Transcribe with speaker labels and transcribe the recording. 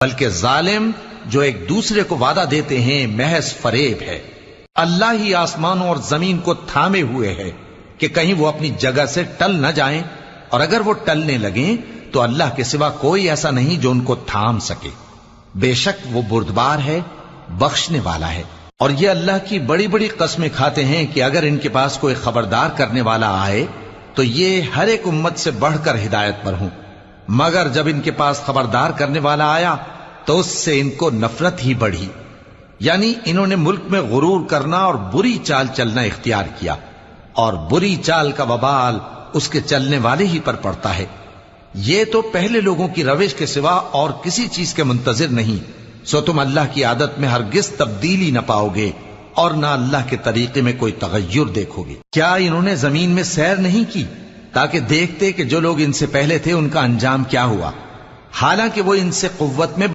Speaker 1: بلکہ ظالم جو ایک دوسرے کو وعدہ دیتے ہیں محض فریب ہے۔ اللہ ہی آسمانوں اور زمین کو تھامے ہوئے ہے کہ کہیں وہ اپنی جگہ سے ٹل نہ جائیں، اور اگر وہ ٹلنے لگیں تو اللہ کے سوا کوئی ایسا نہیں جو ان کو تھام سکے۔ بے شک وہ بردبار ہے، بخشنے والا ہے۔ اور یہ اللہ کی بڑی بڑی قسمیں کھاتے ہیں کہ اگر ان کے پاس کوئی خبردار کرنے والا آئے تو یہ ہر ایک امت سے بڑھ کر ہدایت پر ہوں، مگر جب ان کے پاس خبردار کرنے والا آیا تو اس سے ان کو نفرت ہی بڑھی، یعنی انہوں نے ملک میں غرور کرنا اور بری چال چلنا اختیار کیا، اور بری چال کا وبال اس کے چلنے والے ہی پر پڑتا ہے۔ یہ تو پہلے لوگوں کی روش کے سوا اور کسی چیز کے منتظر نہیں، سو تم اللہ کی عادت میں ہرگز تبدیلی نہ پاؤ گے اور نہ اللہ کے طریقے میں کوئی تغیر دیکھو گے۔ کیا انہوں نے زمین میں سیر نہیں کی تاکہ دیکھتے کہ جو لوگ ان سے پہلے تھے ان کا انجام کیا ہوا، حالانکہ وہ ان سے قوت میں